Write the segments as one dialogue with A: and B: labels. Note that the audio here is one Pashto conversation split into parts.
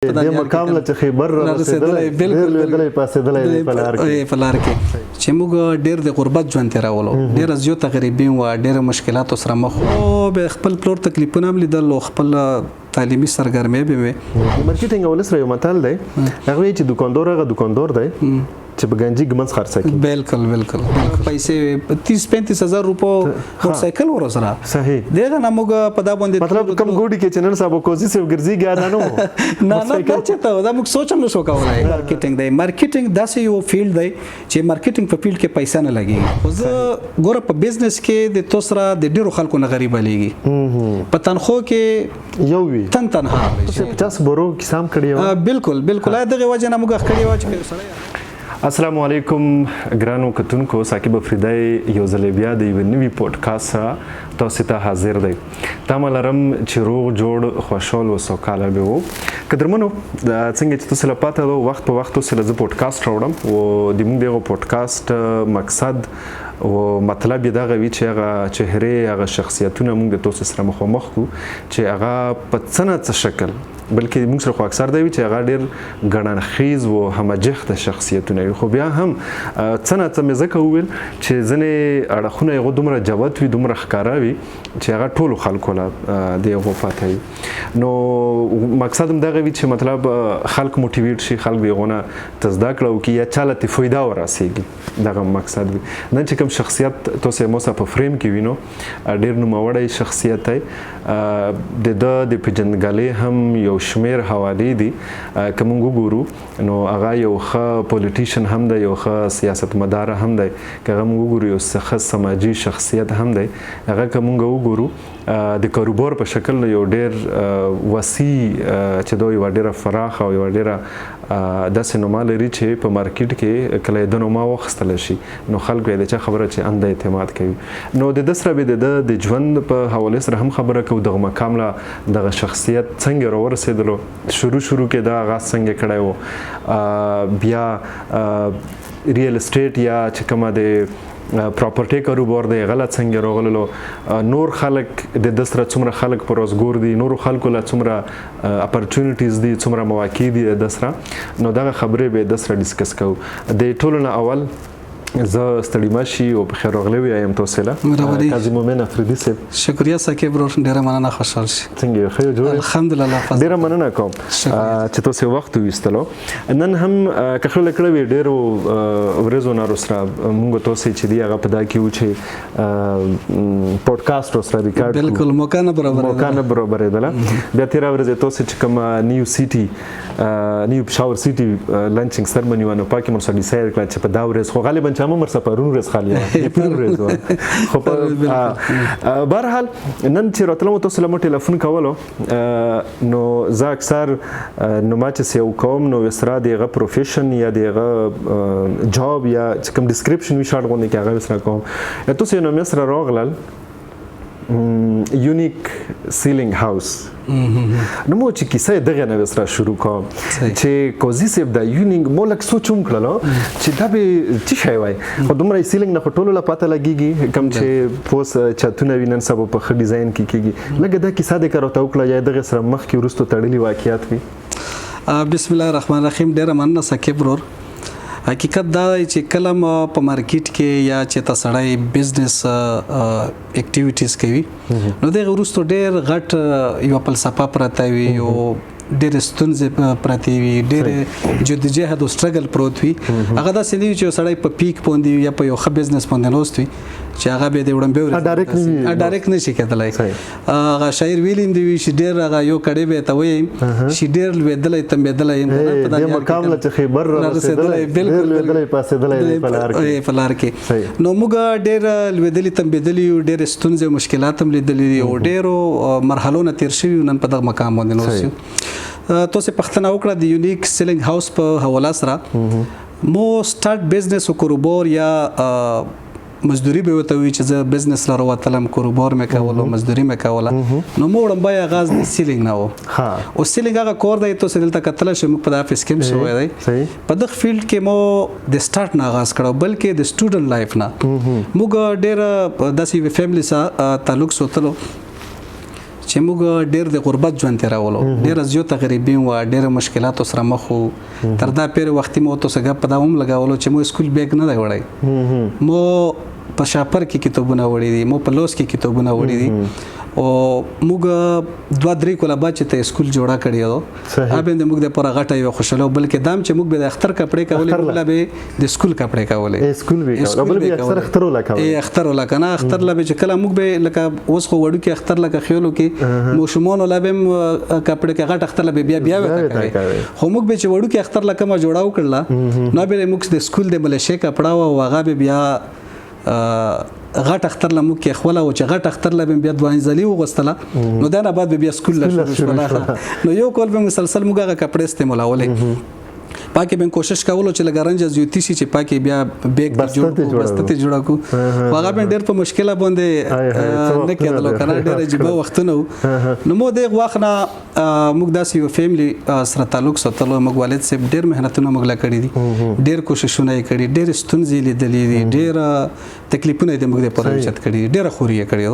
A: د مقام له چې خبر رارسېدلے بالکل پاسېدلې په لار کې
B: چې موږ ډېر د غربت ژوند تیرولو ډېر زیاته غریبي و ډېر مشکلات سره مخ او به خپل پلور تکلیفونه هم لیدل او خپل تعلیمي سرګرمۍ به
A: وي مارکیټینګ اول سره یو متل دی هغه چې دکاندار دی چې بګنجي ګمنځ خرڅه کی
B: بالکل پیسې 30-35 هزار روپو موټرسایکل ور سره
A: صحیح
B: دغه نموږ په دا باندې
A: مطلب کم ګوډي کې چنن صاحب کوزي سیو ګرځي ګا
B: نه چې ته دا موږ سوچم نشو کولای مارکیټینګ داسې یو فیلډ دی چې مارکیټینګ په فیلډ کې پیسې نه لګي خو زه ګوره په بزنس کې د توسره د ډیرو خلکو نه غریبه لګي په تنخو کې
A: یو وی
B: تنها
A: 50 برو کسام کړی
B: بالکل دغه وجه نه موږ خړی و چې سره
A: السلام علیکم ګرانو کتونکو ساقب افریدای یو ځل بیا د یو نوي پوډکاسټ تاسو ته حاضر دی تاملرم چې روغ جوړ خوشحال او سوکاله به وو قدرمنو څنګه چې تاسو لپاره د وخت په وخت سره ز پوډکاسټ راوړم او د موږ دغه پوډکاسټ مقصد او مطلب دا غوي چې هغه چهره هغه شخصیتونه موږ د تاسو سره مخامخ کو چې هغه په څنګه شکل بلکې موږ سره خو اکثر دی چې هغه ډیر غړنخیز او همجهت شخصیتونه خو بیا هم څنګه مزه ویل چې ځنې اړخونه یو دومره جوات وي دومره ښکارا وي چې هغه ټول خلکو له دی غوفاتای نو مقصد هم دا غوي چې مطلب خلک موټیویټ شي خلک بیغونه تزدا کړو کې یا چاله فایده ورسیږي دا مقصد وي نن چې کوم شخصیت تاسو مو په فریم کې وینو ډیر نوموړی شخصیت دی د پیجنګالي هم یو شمیر حوالی دي کوم وګورو نو هغه یو ښه پولیټیشن هم دی یو ښه سیاستمدار هم دی کوم وګورو یو ښه سماجي شخصیت هم دی هغه کوم وګورو د کاروبار په شکل یو ډیر وسیع چې دوی و ډیره فراخ او یو ډیره داسې نومه لري چې په مارکیټ کې کله د نومه واخیستل شي نو خلکو د چا خبره چې اند اعتماد کوي نو د سره به د ژوند په حواله سره هم خبره کوو دغه مقام لا دغه شخصیت څنګه ورسېدلو شروع کې دا غاښ څنګه کړای وو بیا ریل اسټیټ یا چې کومه د پراپرټي کاروبار دی غلط څنګه راغلو نور خلک د دسره څومره خلک پر روزګار دي نور خلکو له څومره اپورچونټیز دي څومره مواقع دي د دسره نو دا خبرې به دسره ډیسکس کوو د ټولو اول زه ستړي ماشي او په خیر راغلی یم تاسو له قاضي مومن افریدي صاحب
B: شکریا ساقب ورو ډیره مننه خوشحال شي
A: څنګه خیر جوړ
B: الحمدلله
A: ډیره مننه کوم چې تاسو وخت وستلو نن هم کخل کړو ډیرو ورځو نه سره موږ تاسو چې دی هغه په دا کې و چې پوډکاسټ سره ریکارډ
B: بالکل موقع نه
A: برابر دی بیا تیر ورځ تاسو چې کوم نیو شاور سیټي لانچینګ سرمنی ونه پاکه مر سره ډیسایډ کړ چې په دا ورځ خو غالبا چا مر سپارون ورځ خالی پرون ورځ خو په بهرحال نن چې راتلم تاسو له ټلیفون کولو نو زه اکثر نو ما چې یو کوم نو وسره دغه پروفیشن یا دغه جاب یا کوم ډیسکرپشن وی شارټ غونډه کې هغه وسره کوم تاسو نو مې سره راغلل یونیک سیلینګ هاوس نو مو چې کیسه دغه نه وسره شروع کوم چې کوزي سیب د یونیک مولک سوچوم کړلو چې دا به چې شای وای خو دومره سیلینګ نه ټولو لا پته لګيږي کوم چې پوس چاتونه وینن سبب په خ ډیزاین کې کیږي لکه دا کیسه د کارو ته وکړه یا دغه سره مخ کې ورستو تړلي واقعیات وي
B: بسم الله الرحمن الرحیم ډیره مننه ساقب ورور حقیقت دا دی چې کلم په مارکیټ کې یا چې تاسړی بزنس اکټیویټیز کوي نو دغه ورستو ډیر غټ یو فلسفه پراته وي او ډېر ستونزې پراته وي ډېر جدوجهد او سټرګل پروت وي هغه داسې نه وي چې سړی په پیک باندې یا په یو ښه بزنس باندې نوست وي چې هغه به د وړاندې ډایرکټ نشي کېدلی هغه شاعر ویلیم دی چې ډېر هغه یو کړی به ته وایي چې ډېر لوېدلی تمبېدلی
A: د مقام له چې خبر رارسېدلے بالکل پاسېدلې
B: په لار کې نو موږ ډېر لوېدلي تمبېدلي یو ډېر ستونزې او مشکلات هم لیدلي او ډېرو مرحلو نه تېر شوي نن په دغه مقام باندې نوست یو تاسو پښتنه وکړه د یونیک سیلینګ هاوس په حواله سره مو سٹارټ بزنس او کاروبار یا مزدوري به وته وی چې زه بزنس لرو وتلم کاروبار مې کولو مزدوري مې کوله نو موږ به غاز د سیلینګ نه و او سیلینګ هغه کور دی تاسو دلته کتل شم په د افیس کې شوی دی په دغه فیلډ کې مو د سٹارټ نه غاز کړو بلکې د سټوډنټ لایف نه موږ ډېر داسې فیملی سره تعلق ساتلو چې موږ ډېر د غربت ژوند تېرولو ډېره زیاته غریبي وه ډېره مشکلاتو سره مخ وو تر دا پورې وختي مو ورته څه ګپ په دا هم لګولو چې مو سکول بیګ نه دی وړی مو په شاپر کې کتابونه وړي دي مو په لوس کې کتابونه وړي دي او موږ 2-3 کوله بعد چې ته سکول جوړه کړی و اوبه د موږ د پوره غټه یو خوشاله بلکې دام چې موږ به د اختر کپړې کولې موږ به د سکول کپړې کولې
A: سکول به بل به اکثر اختر ولا کولې
B: اختر ولا کنه اختر لا به چې کله موږ به لکه اوس خو وړو کې اختر لکه خیالو کې موشمون ولا به کپړې کې غټ اختر لا به بیا وکړي خو موږ به چې وړو کې اختر لکه ما جوړاو کړل نو به موږ د سکول د ملشه کپړه او هغه به بیا غټ اختر لمو کې خپل او چې غټ اختر لبم بیا دوه ځلې وغستله نو دا نه بعد بیا سکول لا شروع نو یو کول به مسلسل موږ هغه کپړې استعمالولې پاکي به کوشش کولو چې لګرنج زیوتی شي چې پاکي بیا بیگ بسته جوړا کو هغه به ډېر په مشکله باندې نه کېدل کنه ډېر عجیب وختونه نو مو د غواخنه موږ داسې یو فیملی سره تعلق ساتلو موږ والد صاحب ډېر مهنتونه موږ لا کړی دي ډېر کوششونه یې کړی ډېر ستونزې لیدلې دي ډېر تکلیفونه دې موږ د پرې چت کړی ډېر خوري کړی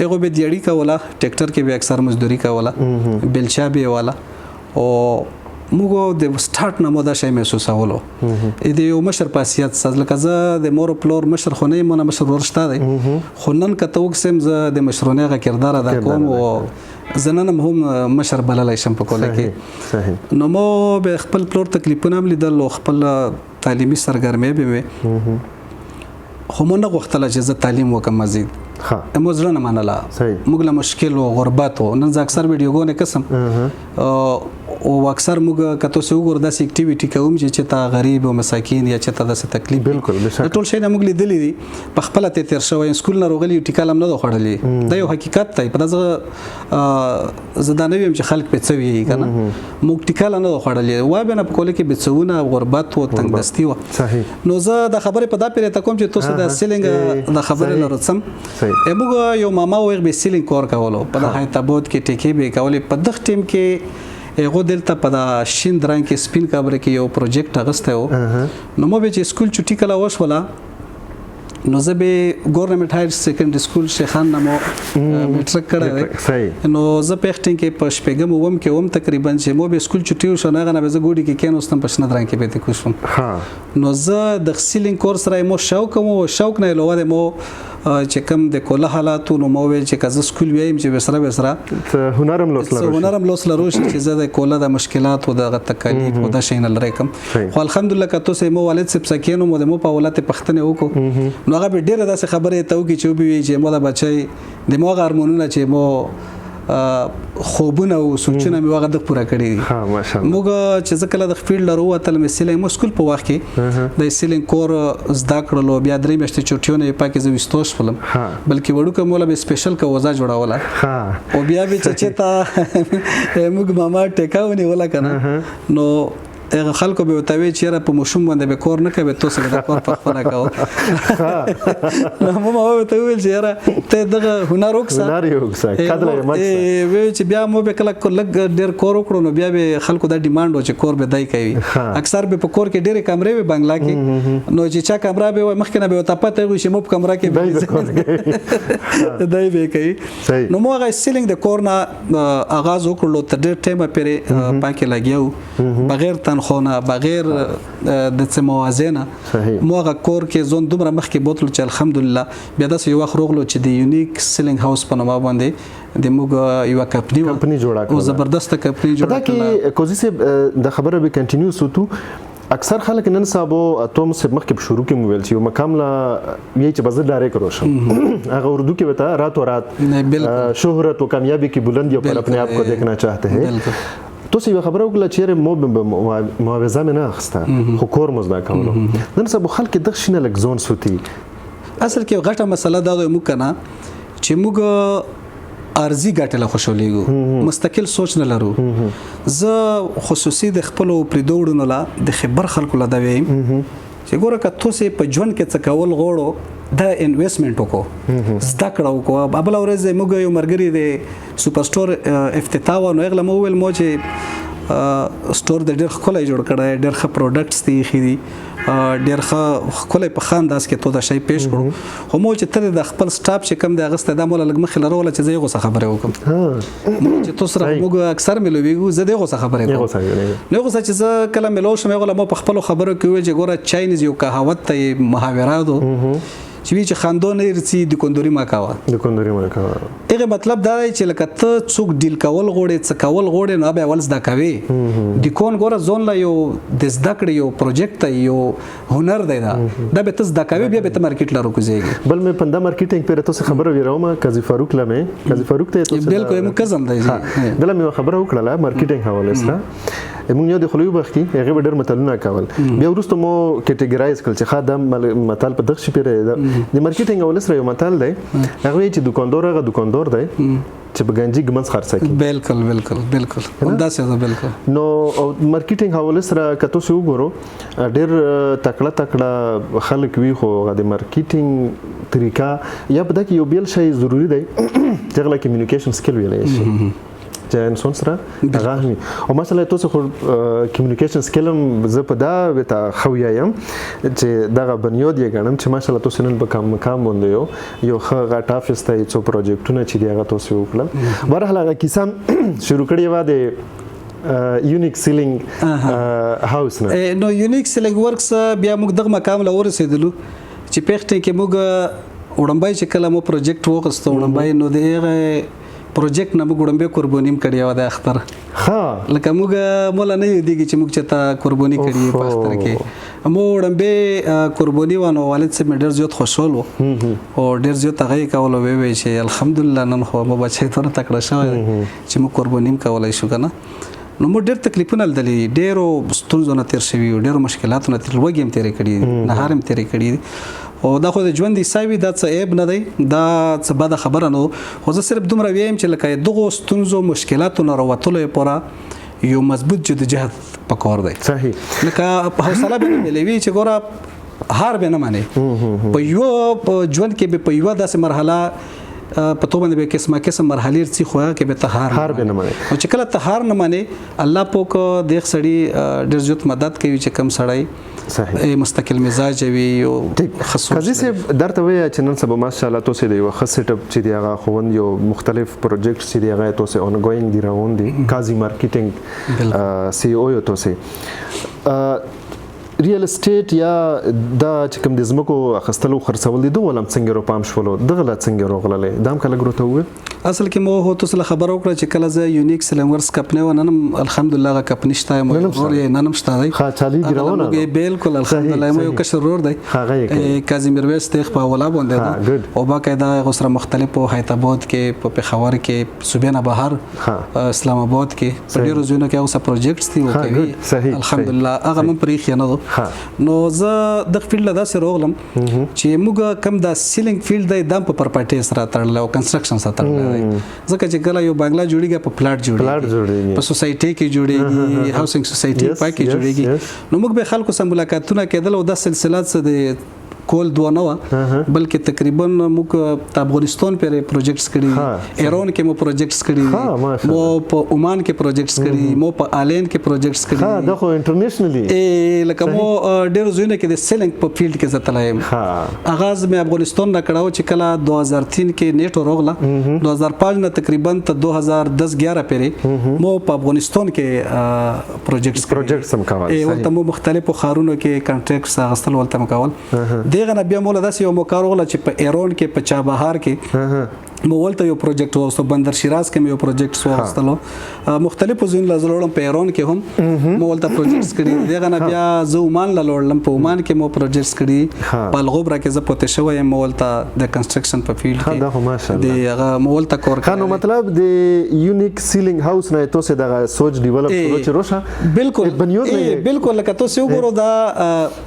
B: هغه به دیړی کوله ټریکټر کې به اکثر مزدوري کوله بلچا به والا او موږ د سٹارټ نه مودا شي محسوسولو دې یو مشر پاسیات ساز لکه زه د مور پلور مشر خو نه مونږ مشر ورشته دی خو نن کته وکسم زه د مشرونه غ کردار ادا کوم او زنانم هم مشر بللای شم په کوله کې نو مو به خپل پلور تکلیفونه هم لیدل خپل تعلیمي سرګرمي به خو مونږ غوښتل چې زه تعلیم وکم مزید مو زړه نه منله موږ له مشکل او غربت او نن ځکه اکثر ویډیوګونه قسم او اکثر موږ کته سو ګور داسې اکټیویټي کوم چې تا غریب او مساکین یا چې تا داسې تکلیف
A: بالکل
B: ټول شي نه موږ لیدلې دي په خپل ته تیر شوی سکول نه روغلی ټیکالم نه خوړلې دا یو حقیقت دی په دغه زدانوي چې خلک په څوي کنه موږ ټیکال نه خوړلې وای به نه په کوله کې بچونه غربت او تنگ دستی و صحیح نو زه د خبرې په دا پیره ته کوم چې تاسو د سیلینګ د خبرې لرسم موږ یو ماما وغه به سیلینګ کور کولو په د حیدرآباد کې ټیکې به کولې په دغه ټیم کې هغه دلته په د شین درنګ کې سپین کابره کې یو پروجیکټ اغسته و نو مو به چې سکول چټي کلا وشولا نو زه به ګورنمنت هایر سیکنډري سکول شیخان نامو میټرک کړی نو زه پېښټینګ کې په شپږم ووم کې ووم تقریبا چې مو به سکول چټي وشو نه غنه به زه ګوډي کې کېنوستم په شنه درنګ کې به ته کوشم نو زه د سیلینګ کورس راي مو شوق نه لوه مو چې کوم د کوله حالاتو نو مو ویل چې کزه سکول ویم چې وسره هنرم لوس لروش چې زه د کوله د مشکلات او د تکالیف او د شین لری کوم خو الحمدلله کته سه مو والد سب سکینو مو د مو په ولادت پختنه وکړو نو هغه ډیره داسې خبره ته وکړي چې وبوي چې مو د بچي د مو هارمونونه چې مو خوبونه او سوچونه مې واغه د پوره کړی ها ماشاءالله موږ چې ځکه د فیلډ لرو وتل مې سیلینګ مسکول په وخت کې د سیلینګ کور زده کړلو بیا درې میاشتې چټیونه پاکه زو وستوش فلم بلکې وړو کومه به سپیشل کا وزا جوړاوله او بیا به چې تا موږ ماما ټیکاونی ولا کنه نو هغه خلکو به وتاوي چې را په مشوم باندې به کور نه کوي تاسو د کور په خپل کاو نو مو ما وته ویل چې را ته دغه هنر وکړه کډلې مڅ وی چې بیا مو به کله لګ ډیر کور وکړو نو بیا به خلکو د ډیماند چې کور به دای کوي اکثر به په کور کې ډیره کمرې به بنگلا کې نو چې چا کمره به مخکنه به وته پته وي چې مو په کمره کې دای به کوي نو مو هغه سیلینګ د کور نه آغاز وکړلو تر ډیر ټیمه پرې پاکه لګیاو بغیر خونه بغیر د څه موازنه موغه کور کې زون دومره مخ کې بوتل چې الحمدلله بیا د یو خروغلو چې د یونیک سیلینګ هاوس په نوم باندې د موږ یو کمپنی جوړه کړه او زبردست کمپنی جوړه کړه دا کې کوزي سه د خبره به کنټینیو سوتو اکثر خلک نن صاحب اتوم سه مخ کې شروع کې موبایل چې مقام لا یی چې بازار دارې کرو شم هغه اردو کې وتا راتو رات شهرت او کامیابی کی بلندی پر اپنے آپ کو دیکھنا چاہتے ہیں تو سی خبره وکړه چې مو معاوضه نه اخسته خو کور مزدا کولو نن سبا خلک د شنه لګ زون سوتي اصل کې غټه مسله دا مو کنه چې موږ ارزي ګټله خوشولېګو مستقل سوچ نه لرو زه خصوصي د خپل پریدوړونو لا د خبر خلکو لا دا ویم چې ګوره کته سه په ژوند کې څه کول غوړو دا انویسټمنټ وکړو زده کړو کو ابل ورځ موږ یو مرګري د سپر سٹور افتتاح نو اغله مو ویل مو چې سٹور د ډېر خلای جوړ کړی ډېر ښه پروډکټس دي خېدي ډیر ښکلی په ښه انداز کې تو دا شی پیش کړو خو مو چې ته د خپل سټاپ چې کم دی هغه دا مولا لږ مخې لروله چې زه یې غوسه خبرې وکړم چې تو سره موږ اکثر ملویږو زه دې غوسه خبرې کوم نه غوسه چې زه کله ملو شم هغه مو په خپلو خبرو کې وایي چې ګوره چاینیز یو کهاوت ته محاوره ده چې وی چې خاندو نه رسي د کندوري ما کاوه هغه مطلب دا دی چې لکه ته څوک ډیل کول غوړې څه کول غوړې نو به اول زده کوي د کون ګوره ځون لا یو د زده کړې یو پروجیکټ ته یو هنر دی دا به ته زده کوي بیا به ته مارکیټ لارو کوزيږي
C: بل مې پنده مارکیټینګ پر تاسو خبره ویروم قاضي فاروق لمه قاضي فاروق ته تاسو
B: بالکل مو کزم دی
C: دلته مې خبره وکړه مارکیټینګ حواله سره موږ یو د خلوی بختی هغه ډېر متلونه کول بیا وروسته مو کټګورایز کړل چې خدام متل په دغه شی پیره د مارکیټینګ اول سره یو متل دی هغه چې دکاندار دی چې په ګنجي ګمنس خرڅ کوي بالکل همدا څه ده بالکل نو مارکیټینګ حواله سره کته سو وګورو ډېر تکړه خلک وی خو د مارکیټینګ طریقہ یا په دغه یو بیل شی ضروری دی چې غلا کمیونیکیشن سکل ویلای شي چې انسان سره هغه او مثلا تاسو خو کمیونیکیشن سکلم زه په دا وتا خویا یم چې دغه بنیاد یې غنم چې ماشاءالله تاسو نن په مقام باندې یو ښه غټ افیس ته څو پروجیکټونه چې دی هغه تاسو وکړل برحال هغه کیسه شروع کړی و د یونیک سیلینګ هاوس نه
B: نو یونیک سیلینګ ورکس بیا موږ دغه مقام له ورسېدلو چې پېښته کې موږ وړمبای چې کله مو پروجیکټ وغوښته وړمبای نو دغه پروجیکټ نه موږ وړمبه قربانیم کړی و د اختر ها لکه موږ مولا نه دیږي چې موږ چته قرباني کړی په اختر کې مو وړمبه قرباني ونه والد سره ډېر زیات خوشاله او ډېر زیات هغه کول وی چې الحمدلله نن خو مو بچی تر تکړه شوی چې موږ قربانیم کولای شو کنه نو مو ډېر تکلیفونه لدلې ډېرو ستونزو نه تیر شوي ډېرو مشکلاتو نه تیر وګیم تیر کړی نه هارم تیر کړی او دا خو د ژوند حسابي دا څه عیب نه دی دا څه بده خبره نه خو زه صرف دومره ویم چې لکه دغه ستونزو مشکلاتو نه راوتلو لپاره یو مضبوط جدوجہد پکور دی
C: صحیح
B: لکه حوصله به ملوي چې ګوره هار به نه مانی په یو ژوند کې به په یو داسې مرحله په تو باندې به قسمه مرحله رسي خو کې به ته هار
C: به نه مانی
B: او چې کله ته هار نه مانی الله پوک د سړی ډېر زیات مدد کوي چې کم سړی صحیح مستقل مزاج وي او
C: خصوصي قاضي صاحب درته وی چې نن سبا ماشاءالله تاسو دی یو ښه سیټ اپ چې دی هغه خوند یو مختلف پروجیکټ چې دی هغه تاسو اون ګوینګ دی روان دي قاضي مارکیټینګ سی او یو تاسو ریل اسټیټ یا دا چې کوم د زمکو اخستلو خرڅول دي دوه ولم څنګه رو پام شولو دغه لا څنګه روغللې دام کله ګروته و
B: اصل کې مو هو تاسو خبر وکړه چې کله زه یونیک سلنګورس کپنه و ننم الحمدلله غ کپ نشته مو ور یې ننم شته دی
C: ها چالي دی روانه
B: بالکل الحمدلله مو یو کشر ور دی قاضي میرویس تخ په ولا باندې او باقاعده غسر مختلفو حیدرآباد کې په پېښور کې صوبې نه بهر اسلام آباد کې په ډیرو ځایونو کې اوسه پروجیکټس دي وکوي الحمدلله هغه من پرې خنه نو زه د فیلډ داسې روغلم چې موږ کم د سیلینګ فیلډ دی دم په پرپټي سره تړل او کنستراکشن سره تړل ځکه چې کله یو بنگلا جوړیږي په پلاټ جوړیږي په سوسایټي کې جوړیږي هاوسینګ سوسایټي پای کې جوړیږي نو موږ به خلکو سره ملاقاتونه کېدل او د سلسلات څخه کول دوه نه بلکې تقریبا موږ په افغانستان پر پروجیکټس کړي ایران کې مو پروجیکټس کړي مو په عمان کې پروجیکټس کړي مو په آلین کې پروجیکټس کړي
C: ها دا خو انټرنیشنلی
B: لکه مو ډېر ځونه کې د سیلینګ په فیلډ کې زتلایم اغاز مې افغانستان نه کړاو چې کله 2003 کې نیټ روغله 2005 نه تقریبا ته 2010-11 پورې مو په افغانستان کې پروجیکټس هم کول ولته مو مختلفو خارونو کې کانټریکټس اغستل ولته مکول دغه نه بیا مولا داسې یو مکارغله چې په ایران کې په چابهار کې مو ولته یو پروجیکټ واسطه بندر شیراز کې یو پروجیکټ واسطه مختلفو ځین لزلوړم په ایران کې هم مو ولته پروجیکټس کړي دغه نه بیا زه عمان لړم په عمان کې مو پروجیکټس کړي په الغبره کې زه پته شوی مو ولته د کنستراکشن په فیلډ کې
C: دا خو ماشاءالله
B: دی هغه مو ولته کور
C: کړو مطلب د یونیک سیلینګ هاوس نه تاسو دغه سوچ ډیولپ کړو چې روشه
B: بالکل
C: بنیاد نه
B: بالکل لکه تاسو وګورئ دا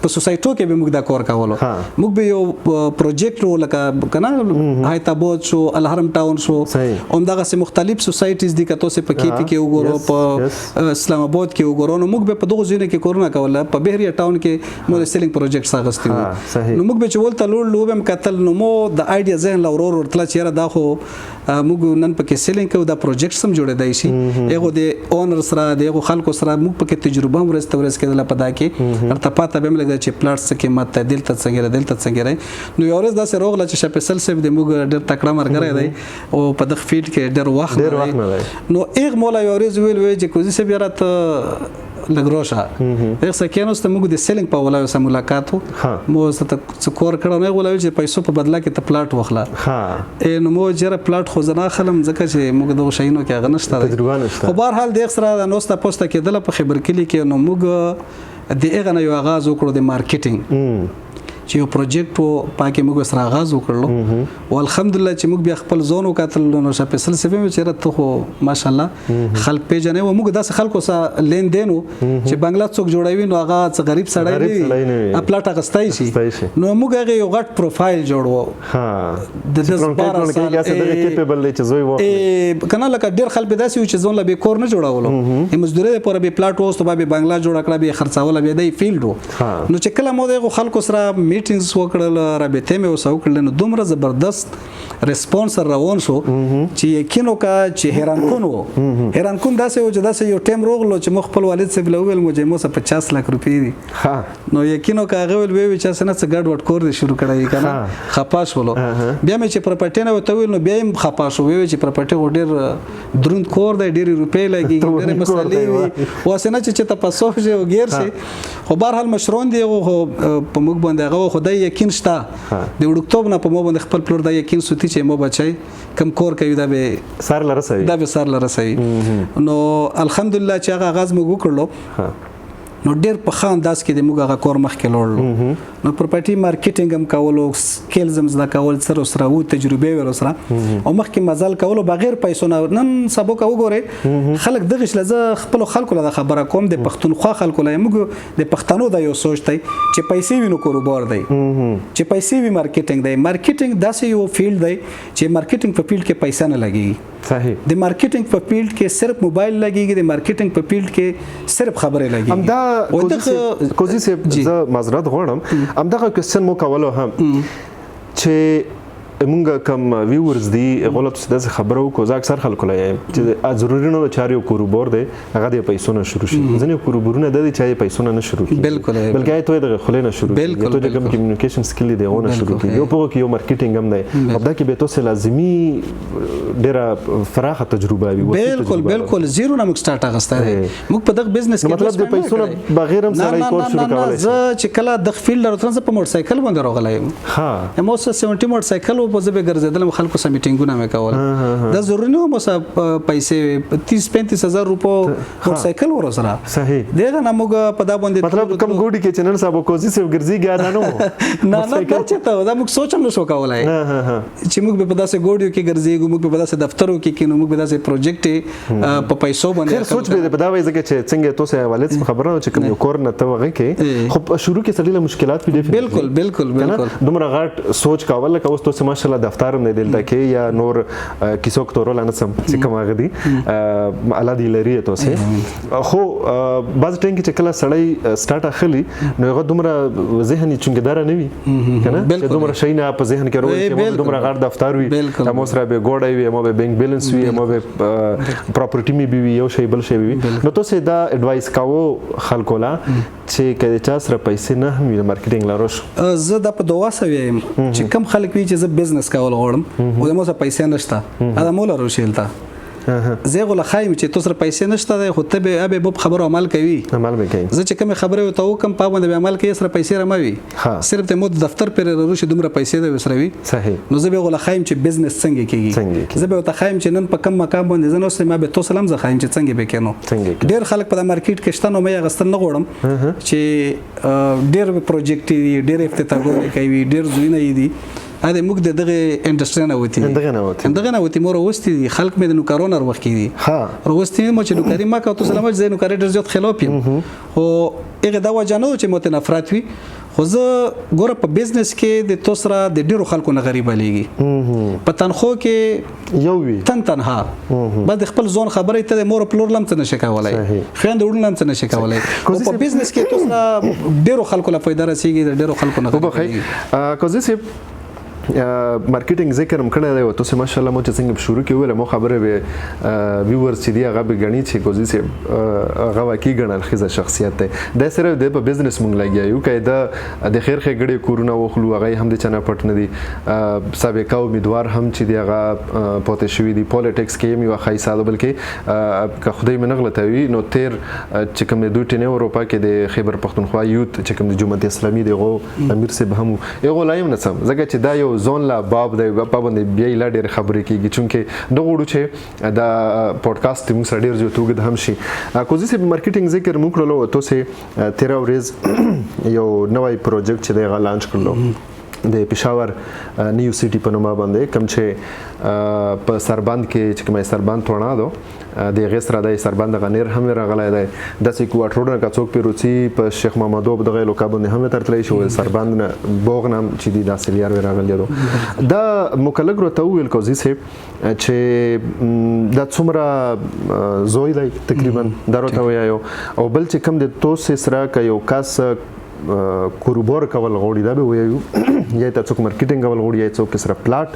B: په سوسایټو کې به موږ دا کور کولو موږ به یو پروجیکټ لکه کنه حیدرآباد شو الحرم ټاون شو همدغه سه مختلف سوسایټیز دي کته سه په کې کې وګورو په اسلام آباد کې وګورو نو موږ به په دغه ځینې کې کورونه کوله په بهریا ټاون کې مو سیلینګ پروجیکټ ساغستي نو موږ به چول تلول لوبم کتل نو مو د ایډیا ذهن لورور ورتل چیرې دا خو موږ نن پکې سیلینګ کوو دا پروجیکټ سم جوړېدای شي هغه د اونر سره د خلکو سره موږ پکې تجربه هم ورستورس کېدل په دا کې ارته پاته به موږ چې پلاټ څخه قیمت دلته څنګه نو یو ورځ دا سره روغله چې شپسل سیب د موږ ډېر تکړه مرګره دی او په دغه فیلډ کې ډېر وخت نو ایغ مولا یو ورځ ویل چې کوزي سیب یاره لګروشه هغه سکینوس ته موږ د سیلینګ په ولاو سره ملاقات مو ست کور کړو نه ولاو چې پیسو په بدلا کې ته پلاټ وخلا نو مو جره پلاټ خو زنا خلم ځکه چې موږ د شینو کې غنښت خو بهر حال د سره د نوستا پوسټه کې دله په خبر کلی کې نو موږ د اغه نه یو آغاز وکړو د مارکیټینګ چې یو پروجیکټ په پاکه موږ سره آغاز وکړلو او الحمدلله چې موږ بیا خپل ځون وکاتل نو شپسل سبه چې رته خو ماشاءالله خلک پیژنې و موږ داس خلکو سره لین دینو چې بنگلا څوک جوړوي نو هغه څه غریب سړی دی خپل ټاغستای شي نو موږ هغه یو غټ پروفایل جوړو د 10 12 سال دغه کیپبل چې زوی وو کنه لکه ډیر خلک داسي چې ځون له به کور نه جوړاولو مزدوري لپاره به پلاټ وستو به بنگلا جوړ کړه به خرڅاول به دی فیلډ نو چې کله مو دغه خلکو سره میټینګز وکړل رابطه مې وسو کړل نو دومره زبردست ریسپانس روان شو چې یقینو کا چې حیران کون داسې و چې داسې یو ټیم روغلو چې مخ خپل والد سره بلوول مو چې مو 50 لک روپۍ دي نو یقینو کا هغه ویل وی چې څنګه څه ګډ وډ کور دي شروع کړای کنه خپاش ولو بیا مې چې پراپرټي نه وته ویل نو بیا هم خپاش وی چې پراپرټي ډیر دروند کور دی ډیر روپۍ لګي ډیر مسلې وي واسنه چې تاسو ژو غیر شي خو بهر حال مشرون دی په موږ باندې هغه خدای یقین شته د وړکتوب نه په مو باندې خپل پلور د یقین سوتی چې مو بچي کم کور کوي دا به سر لرسوي نو الحمدلله چې هغه آغاز مو وکړلو نو ډیر په خان داس کې د موږ هغه کور مخ کې لوړلو نو پراپرټي مارکیټینګ هم کولو سکیلز هم زده کول سره وو تجربه ور سره او مخ کې مزل کولو بغیر پیسو نه نن سبو کا وګوره خلک دغه شلزه خپل خلکو له خبره کوم د پښتونخوا خلکو له موږ د پښتنو د یو سوچتای چې پیسې وینو کاروبار دی چې پیسې وی مارکیټینګ دی مارکیټینګ داسې یو فیلډ دی چې مارکیټینګ په فیلډ کې پیسې نه لګي صحیح د مارکیټینګ په فیلډ کې صرف موبایل لګيږي د مارکیټینګ په فیلډ کې صرف خبره لګي
C: همدا کوزي سه معذرت غواړم همدغه کوېسچن مو کولو هم چې مونږ کوم ویورز دي غلط څه خبرو کو ځکه اکثر خلکو لای چې ضروري نه چاري کاروبار دی هغه د پیسو نه شروع شي ځنې کاروبارونه د چې پیسو نه شروع کی بالکل بلکې ته د خلینو شروع کی ته د کمیونیکیشن سکل دی ونه شروع کی یو په کې یو مارکیټینګ هم دی دا کې به تاسو لازمي ډیره فراخه تجربه وي بالکل زیرو نه موږ سٹارټ اغستای موږ په دغه بزنس کې مطلب د پیسو نه بغیر هم سره کور شروع کولای
B: شي چې کله د خپل لرترنس په موټر سایکل باندې راغلایم ها مو 70 موټر سایکل په ځبه ګرځیدل خلکو سره میټینګونه مې کول دا ضروري نه مو سره پیسې 30-35 هزار روپو موټر سایکل ورسره صحیح دغه نه موږ په دا باندې
C: مطلب کم ګوډي کې چنن صاحب کوزي سیو ګرځي ګا نه دا چې دا موږ سوچم نشو کولای چې موږ په داسې ګوډیو کې ګرځي موږ په داسې دفترو کې کینو موږ په داسې پروجیکټ په پیسو باندې سوچ به په دا وایي چې څنګه تاسو والد خبرونه چې کوم یو کور نه ته وغه کې خو شروع کې سړي له مشکلات پیډ بالکل دومره غټ سوچ کاول لکه اوس تاسو ماشاءالله دفتر نه دلته کې یا نور کیسو کتورول نه سم چې کوم هغه دي الله دې لري تاسو خو بعض ټینګ چې کله سړی سٹارټ اخلي نو هغه دومره ذهني چنګدار نه وي کنه چې دومره شي نه په ذهن کې راوي چې دومره غټ دفتر وي مو سره به ګوډای وي مو به بانک بیلانس وي مو به پراپرټي می وي یو شی بل شی وي نو تاسو دا اډوایس کاوه خلکو لا چې کله چا سره پیسې نه هم مارکیټینګ لاروش
B: زه د په دوا سویم چې کم خلک وی چې زه بزنس کول غواړم او د مو سره پیسې نشته دا مولا روشیلتا زه غو لخایم چې تاسو سره پیسې نشته خو ته به به خبرو عمل کوي زه چې کوم خبره وته وکم په باندې عمل کوي سره پیسې رموي صرف ته مو دفتر پر روشي دومره پیسې د وسروي صحیح نو زه به غو لخایم چې بزنس څنګه کیږي زه به وته خایم چې نن په کم مقام باندې زنه سم به تاسو سلام زه خایم چې څنګه به کینو ډیر خلک په مارکیټ کې شته نو مې غستن نه غوړم چې ډیر پروجیکټ ډیر افتتاحونه کوي ډیر زوینه دي اده موږ دغه انډستری نه وتی مور وستي خلک مې د نوکارونو وروخ کیدي وروستي مو چې نوکاری ما کا تاسو سلام زه نوکاری ډیر زیات خلاف یم او هغه دا وجه نه چې مت نفرت وي خو زه ګوره په بزنس کې د تو سره د ډیرو خلکو نه غریبه لیږي په تنخو کې
C: یو وي
B: تنها بعد خپل ځون خبرې ته د مور پلور لم څه نشي کولای خويند وړل لم څه نشي کولای په بزنس کې تو سره ډیرو خلکو له فائدہ رسیږي د ډیرو خلکو نه
C: وبخښه قاضي صاحب مارکیټینګ ذکر هم کړی دی او تاسو ماشاءالله مو چې څنګه شروع کې ویل مو خبره به ویورز چې دی هغه به غني چې قاضي صاحب هغه واقعي ګڼل خزه شخصیت دی د سره د بزنس مونږ لګیا یو کایده د خیر خګړې کورونه وخلو هغه هم د چنه پټ نه دي سابقه امیدوار هم چې دی هغه پاتې شوی دی پالیټکس کې یو خای ساده بلکې که خدای منغلته وي نو تیر چې کوم د دوی ټینه اروپا کې د خیبر پختونخوا یوت چې کوم د جمهوریت اسلامي دی غو امیر صاحب هم یو لایم نه سم زګه چې دا یو ځون لا باب دی پابند بیا لا ډېر خبرې کیږي چونکه د غوړو چې دا پودکاسټ موږ سره ډېر جوړ هم شي کوزي سي مارکیټینګ ذکر موږ کړلو ته سه 13 ورځ یو نوې پروجیکټ چې دا لانچ کړلو د پېښور نیو سټي په نوم باندې کوم چې په سربند کې چې کومه سربند تورنادو د غسر د سربند غنیر هم راغلی دی د سیکواترونه کا څوک پیروسی په شیخ محمد ابو دغه لوکابونه هم ترتلې شو سربند بوغنم چې د داسلیار راغلی دی دا مکلګ ورته ویل کوزي سه چې د څومره زوی دی تقریبا دروته ویاو او بل چې کم د توس سره کا یو کاس کاروبار کول غوړي دا به ویو یا ته څوک مارکیټینګ کول غوړي یا څوک سره پلاټ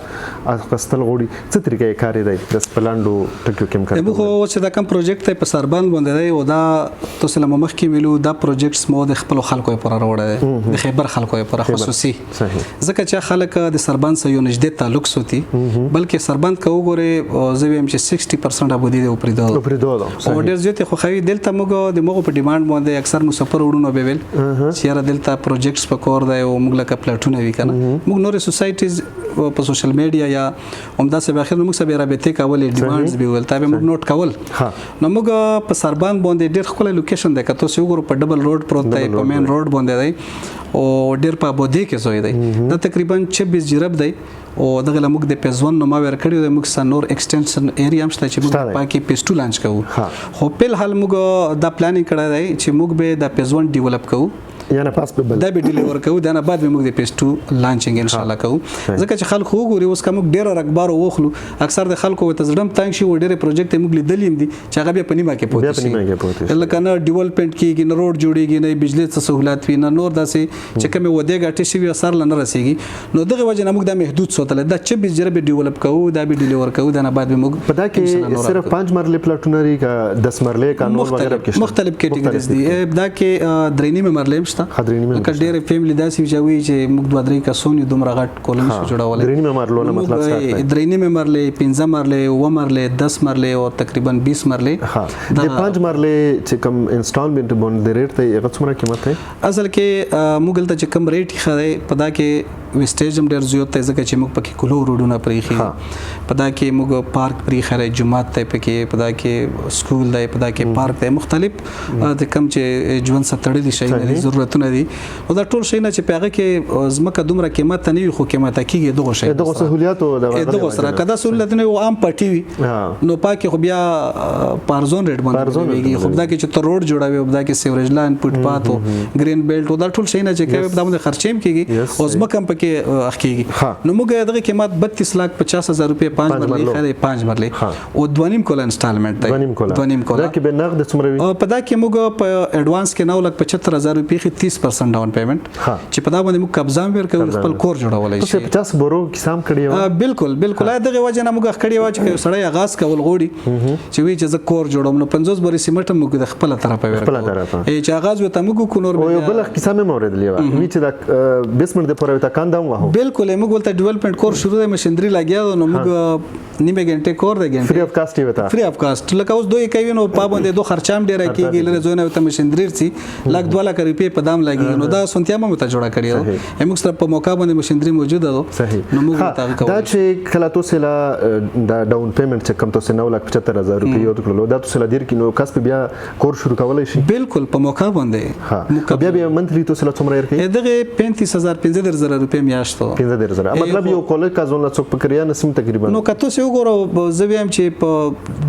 C: اخستل غوړي څه طریقې کار دی د سپلاندو ټکو کوم کار
B: موږ چې دا کوم پروجیکټ ته په سربند باندې دی او دا تاسو له مخ کې ویلو دا پروجیکټس مو د خپل خلکو لپاره راوړل د خیبر خلکو لپاره خصوصي ځکه چې خلک د سربند سره یو نږدې تعلق سوتي بلکې سربند کو وګوره زویم چې 60% ابودي دی پرېدو او ډېر زیات خو خوي دلته موږ د موږ په ډیماند باندې اکثر مسافر وړونو به ویل چې دلته پروجیکټس په کور دی او موږ لکه پلاټونه وی کنه موږ نور سوسایټیز په سوشل میډیا یا همدا سه بخیر موږ سره رابطه کولې ډیمانډز به ول تابع موږ نوٹ کول نو موږ په سربند باندې ډېر خپل لوکیشن دی کته سه وګورو په ډبل روډ پروت دی په مین روډ باندې دی او ډېر په بودی کې زوی دی دا تقریبا 26 جرب دی او دغه لمک د پیزون نو ما ور کړی د موږ سنور ایکسټنشن ایریا هم شته چې موږ پاکي پیسټو لانچ کوو خو په حال موږ دا پلانینګ کړی دی چې موږ به د پیزون ډیولپ کوو
C: یعنی پاس په بل
B: دا به ډیلیور کوو دا نه بعد به موږ د پیسټو لانچینګ ان شاء الله کوو ځکه چې خلکو وګوري اوس کوم ډیر رقبار وخلو اکثر د خلکو ته زړم تنګ شي و ډیر پروجیکټ موږ لیدلیم دي چې هغه به پنیما کې پوهې شي لکه نه ډیولپمنٹ کیږي نه روډ جوړیږي نه بجلی څه سہولت وي نه نور داسې چې کوم ودی غټي شي اثر لنه رسیږي نو دغه وجه نه موږ د محدود سوتل دا 26 جرب ډیولپ کوو دا به ډیلیور کوو دا نه بعد به موږ
C: پدا کې صرف 5 مرله پلاټونری کا 10 مرله قانون وغیرہ کې
B: مختلف کیټګریز دي دا کې درېنی مرله مشته ډېر فیملی داسې چوي چې موږ دوه درې کسونه دومره غټ کولم شو جوړول
C: درېنی مرلونه مطلب څه
B: درېنی مرله 15 مرله و مرله 10 مرله او تقریبا 20 مرله
C: د 5 مرله چې کوم انسټالمنٹ باندې ریټ ته هغه څومره قیمت دی
B: اصل کې موږ ته چې کوم ریټ خره پدا کې ویسټیج هم ډېر زیات دی ځکه چې موږ پکې کلو روډونه پرېخي پدا کې موږ پارک پرېخره جمعات ته پکې پدا کې سکول دی پدا کې پارک دی مختلف د کم چې ژوند سره تړلي شي نه ضرورتونه دي او دا ټول شي نه چې پیغه کې زمکه دومره قیمت نه وي خو قیمت کېږي دغه شي
C: دغه سہولیات
B: دغه سره کدا سہولیت نه او عام پټي وي نو پاکي خو بیا پارزون ریټ باندې خو دا کې چې تر روډ جوړاوي دا کې سیوریج لاین پټ پات او گرین بیلټ او دا ټول شي نه چې کوي دا باندې خرچېم کېږي او زمکه کې اخکیږي نو موږ دغه قیمت 32,50,000 روپے 5 مرلې خره 5 مرلې او 2.5 کول انسټالمنٹ دی 2.5 کول
C: دا کې به نقد څومره وي
B: په دا کې موږ په ایڈوانس کې 9,75,000 روپے کې 30% ډاون پیمنٹ چې په دا باندې موږ قبضه ورکول خپل کور جوړولای شي
C: 50 برو کسام کړی
B: بالکل دغه وجه نه موږ کړی و چې سړی آغاز کول غوړي چې وی چې زه کور جوړوم نو 50 بري سیمټ موږ د خپل طرفه ورکول چې آغاز وته موږ کو نور
C: یو بل قسمه مورد لیوا وی چې دا بیسمنت د پوره تا کاندم واه
B: بالکل موږ ولته ډیولپمنٹ کور شروع د مشینری لګیا نو موږ نیمه غنټه کور د غنټه
C: فری اف کاسټ وتا
B: فری اف کاسټ لکه اوس دوی کوي نو پابند دوه خرچام ډیر کیږي لره زونه ته مشینری سي لګ 2 لک روپے په دام لګي نو دا سنتیا مو ته جوړه کړی موږ سره په موقع باندې مشینری موجوده ده
C: صحیح
B: نو موږ ته کوو
C: دا چې کله تاسو لا دا ډاون پیمنٹ چې کم تاسو 9,75,000 روپے یو کړلو دا تاسو لا ډیر کینو کس په بیا کور شروع کولای شي
B: بالکل په موقع باندې
C: بیا منتلی تاسو لا څومره ورکړي
B: دغه 35,000 روپے میاشتو
C: 15,000 مطلب یو کالج کا ځون لا څوک پکړیا نسم تقریبا
B: نو کته سه وګوره زه ویم چې په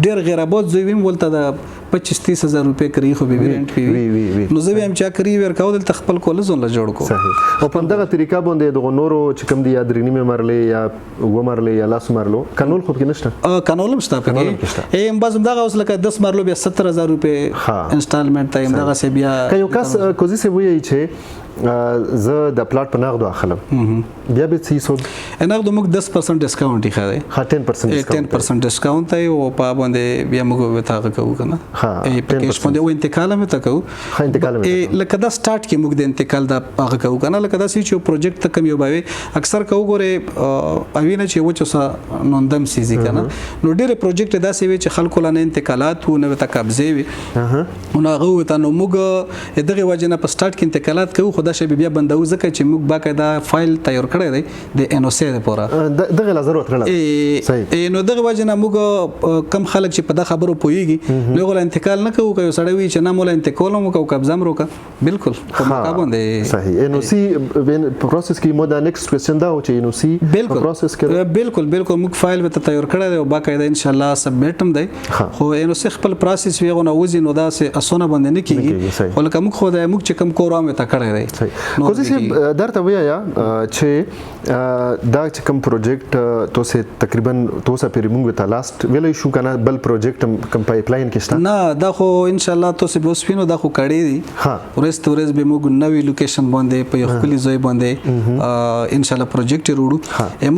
B: ډېر غیر آباد ځای ویم ولته د 25-30 هزار روپۍ کری خو به رینټ وي نو زه ویم چې کری ورکاو دلته خپل کولزون له جوړ کو
C: صحیح او په دغه طریقه باندې د نورو چې کوم دی یا درینی مې مرلې یا و مرلې یا لاس مرلو قانون خود کې نشته
B: قانون هم شته پکې ایم بس دغه اوس لکه 10 مرلو بیا 70000 روپۍ انسټالمنټ ته دغه سی بیا
C: یو کس کوزي سی وایي چې زه د پلاټ په نغدو اخلم بیا به څه سود
B: نغدو موږ 10% ډیسکاونټ یې خاله
C: ها
B: 10% ډیسکاونټ دی او په باندې بیا موږ به تاغه کوو کنه
C: ها
B: پکیج باندې و انتقال هم تا کوو
C: ها انتقال
B: لکه دا سٹارټ کې موږ د انتقال دا هغه کوو کنه لکه دا چې پروجیکټ تکم یو باوي اکثر کوو ګوره اوینه چې و چې نوندم سيزي کنه نو ډېر پروجیکټ دا سی چې خلکو لانه انتقالات و نو تا قبضه وي نو هغه ته نو موږ دغه وجنه په سٹارټ کې انتقالات کوو خدا شي بیا بندو ځکه چې موږ باقاعده فایل تیار کړی دی د ان او سی لپاره
C: دغه لا ضرورت نه
B: صحیح نو دغه وجنه موږ کم خلک چې په دا خبرو پويږي نو غل انتقال نه کوو کوي سړی وي چې نه مولا انتقال مو کوو قبضه مو کا بالکل په مقام دی
C: صحیح ان او سی پروسس کې مو دا نیکسټ کوېسچن دا و چې ان او سی پروسس کې
B: بالکل موږ فایل به تیار کړی دی او باقاعده ان شاء الله سبمیټ هم دی خو ان او سی خپل پروسس ویغه نو وزي نو دا سه اسونه باندې نه کیږي خو لکه موږ خو دا موږ چې کم کورام ته کړی دی
C: کوزي چې درته ویا چې دا چې کوم پروجیکټ تو سه تقریبا تو سه پر موږ ته لاست ویلې شو کنه بل پروجیکټ کم پایپ لاین کې شته
B: نه دا خو ان شاء الله تو سه بوس پینو دا خو کړی دي
C: ها
B: ورځ به موږ نوې لوکیشن باندې په یو خپل ځای باندې ان شاء الله پروجیکټ وروړو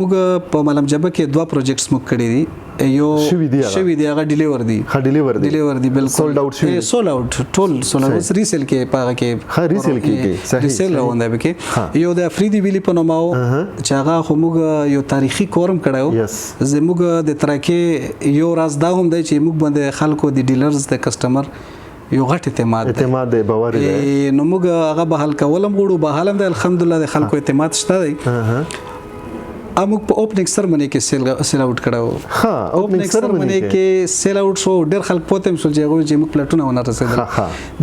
B: موږ په ملم جبه کې دوه پروجیکټس موږ کړی دي یو شوی دی هغه ډیلیور دی بالکل
C: سولډ
B: اوټ ټول سولډ اوټ ریسیل کې پاره کې
C: ها ریسیل کې
B: صحیح ریسیل روان دی کې یو د افریدي ویلی په نوماو چې هغه خو موږ یو تاریخي کورم کړو زموږ د ترکه یو راز دا هم دی چې موږ باندې خلکو د ډیلرز د کسٹمر یو غټ اعتماد
C: دی باور دی
B: نو موږ هغه به حل کولم غوړو به حالم د الحمدلله د خلکو اعتماد شته دی اموږ په اوپننګ سرمنی کې سیل اوټ کړو
C: ها
B: اوپننګ سرمنی کې سیل اوټ شو ډېر خلک پوتم شو چې موږ پلاټونه ونه رسیدل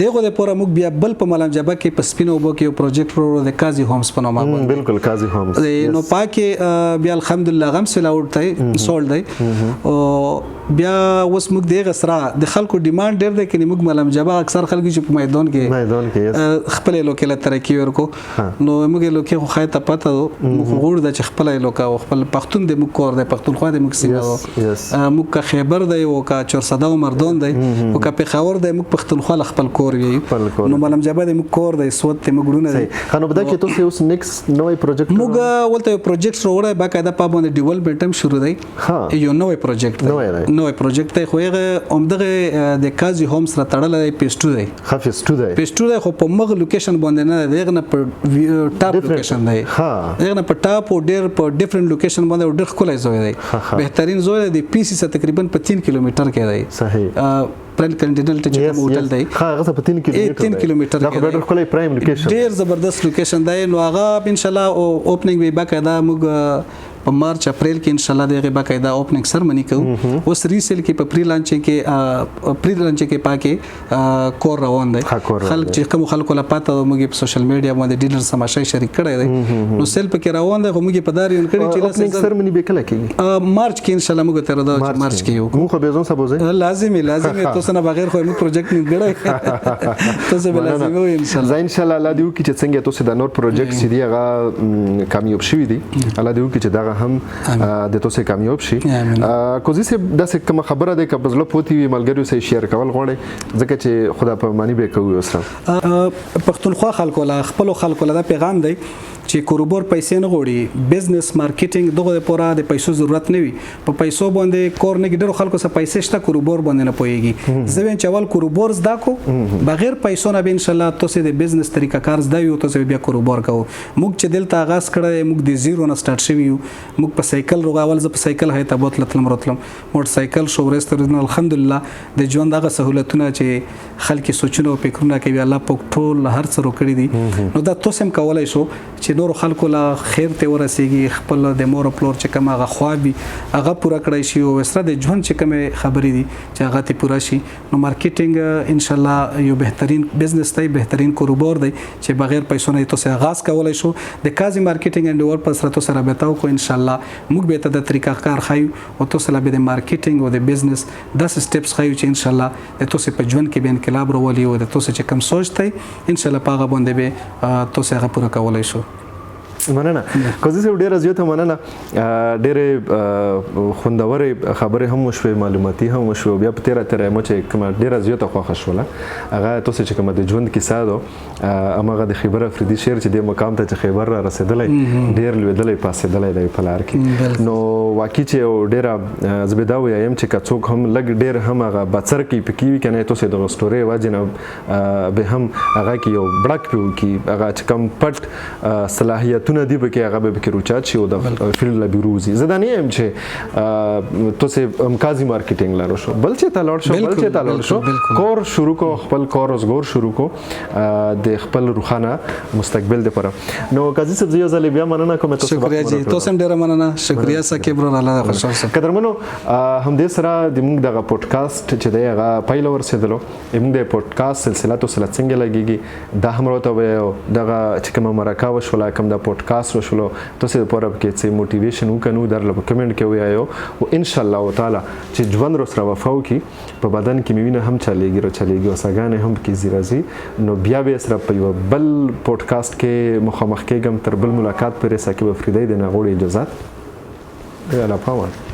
B: دغه د پوره موږ بیا بل په ملام جبه کې په سپینو وبو کې یو پروجیکټ ورو د قاضي هومز په نوم باندې
C: بالکل قاضي هومز
B: نو پاکه بیا الحمدلله غم سیل اوټ دی سولډ دی او بیا اوس موږ دغه سره د خلکو ډیماند ډېر دی کې موږ ملام جبه اکثر خلک چې په میدان کې خپل لوکل ترقی ورکو نو موږ لوکي خو خایته پته موږ غوړ د خپل لوکل او خپل پښتون د موږ کور د پښتونخوا د موږ سیمه موږ کا خیبر دی او کا چورصدا مردون دی او کا پیښور دی موږ پښتونخوا خپل کور وی نو ملم جبه د موږ کور د سوت ته موږ ډونه دی
C: خنو بدا کې تاسو اوس نیکسټ نوې پروجیکټ
B: موږ ولته پروجیکټ وروړای باقاعده په باندې ډیولپمنٹ هم شروع دی یو نوې پروجیکټ نوې پروجیکټ دی خو هغه اومدغه د قاضي هومز سره تړل دی پیسټو دی خو په مغ لوکیشن باندې نه دی دغه په ټاپ لوکیشن دی دغه په ټاپ او ډیر په ډیفرنٹ لوکیشن باندې ډېر خلای زوی دی بهترین زوی دی پی سی څخه تقریبا په 3 کیلومتر کې دی
C: صحیح
B: پرن کنټیننټل چې کوم هوټل دی
C: هغه په 3 کیلومتر
B: دا
C: ډېر خلای پرایم لوکیشن
B: ډېر زبردست لوکیشن دی نو هغه ان شاء الله اوپننګ به باقاعده موږ په مارچ اپریل کې ان شاء الله دغه باقاعده اوپننګ سرمنی کوو اوس ریسیل کې په پری لانچ کې پاکه کور روان دی خلک چې کوم خلکو لا پاته موږ په سوشل میډیا باندې ډیلر سماشي شریک کړی دی نو سیل پکې روان دی موږ په دار یو کړی چې
C: اوپننګ سرمنی به کله کېږي
B: مارچ کې ان شاء الله موږ تر دا مارچ کې یو
C: موږ به ځون سبوزه
B: لازمي تاسو نه بغیر خو موږ پروجیکټ نه غړای تاسو به لازمي وي ان شاء الله
C: الله دیو کې چې څنګه تاسو د نور پروجیکټ چې دی هغه کامیاب شوی دی الله دیو کې چې دا هم د توسه کامیاب شي کوزي سه د څه کوم خبره ده چې بزله پوتي وي ملګریو سره شیر کول غواړي ځکه چې خدا په معنی به کوي اوسره
B: پښتونخوا خلکو لا خپل خلکو لا پیغام دی چې کاروبار پیسې نه غوړي بزنس مارکیټینګ دغه لپاره د پیسو ضرورت نه وي په پیسو باندې کور نه ګډر خلکو سره پیسې شته کاروبار باندې نه پويږي ځوین چوال کاروبار زدا کو بغیر پیسو نه به ان شاء الله تاسو د بزنس طریقہ کار زدا یو تاسو بیا کاروبار کوو موږ چې دلته آغاز کړی موږ د زیرو نه سٹارټ شوی یو موږ په سایکل روغاول ز په سایکل هي ته بوتلم موټر سایکل شو ورستر الحمدلله د ژوند هغه سہولتونه چې خلک سوچونه او فکرونه کوي الله په ټول هر څه وکړي دي نو دا تاسو هم کولای شو چې نور خلکو لا خیر ته ورسیږي خپل د مور پلور چې کوم هغه خوابي هغه پوره کړی شي او سره د ژوند چې کوم خبرې دي چې هغه ته پوره شي نو مارکیټینګ ان شاء الله یو بهترین بزنس دی بهترین کاروبار دی چې بغیر پیسو نه تاسو آغاز کولای شو د قاضي مارکیټینګ اند اور پر سره تاسو رابطه وکړو ان شاء الله موږ به ته د طریقه کار خایو او تاسو له د مارکیټینګ او د بزنس د سټیپس خایو چې ان شاء الله د تاسو په ژوند کې به انقلاب راولي او د تاسو چې کوم سوچ دی ان شاء الله پاغه باندې به تاسو هغه پوره کولای شو
C: مننه قاضي صاحب ډیره زیاته مننه ډیره خوندورې خبرې هم وشوې معلوماتي هم وشو بیا په تیره مو چې کومه ډیره زیاته خوښه شوله هغه تاسو چې کومه د ژوند کیسه ده هغه د خبر افریدي شعر چې د مقام ته چې خبر را رسېدلې ډیر لویدلې پاسېدلې دی په لار کې نو واقعي چې ډیره زبیدا وایم چې کڅوک هم لګ ډیر هم هغه بڅر کې پکې کنه تاسو د سټوري واجنه به هم هغه کې یو بړک پیو کې هغه چې کم پټ صلاحیتونه دی به هغه به کې روچات شي او د فیلډ لا بیروزي زدانې هم چې تاسو قاضي مارکیټینګ لارو شو بل چې تلاړ شو کور شروع کو خپل کور روزګار شروع کو د خپل روخانه مستقبل لپاره نو قاضي صاحب زه ځلې بیا مننه کوم تاسو
B: شکریا جی تاسو ډیره مننه شکریا سقیب برو الله خوشاله
C: قدرمنو هم دې سره د موږ دغه پوډکاسټ چې دی هغه پایله ورسېدلو موږ د پوډکاسټ سلسله تاسو څنګه لګيږي دا هم راته وایو دغه چې کوم مرکه وشوله کوم د پوډکاسټ وشلو تاسو لپاره کې څه موټیویشن وکړو درله په کمنټ کې وایو او ان شاء الله تعالی چې ژوند سره وفاو کی په بدن کې میوینه هم چلیږي او ساګانې هم کې زیرازي نو بیا به سره په یو بل پوډکاسټ کې مخامخ کېږم تر بل ملاقات پرې ساقب افریدی د نغوړي اجازه الله پامان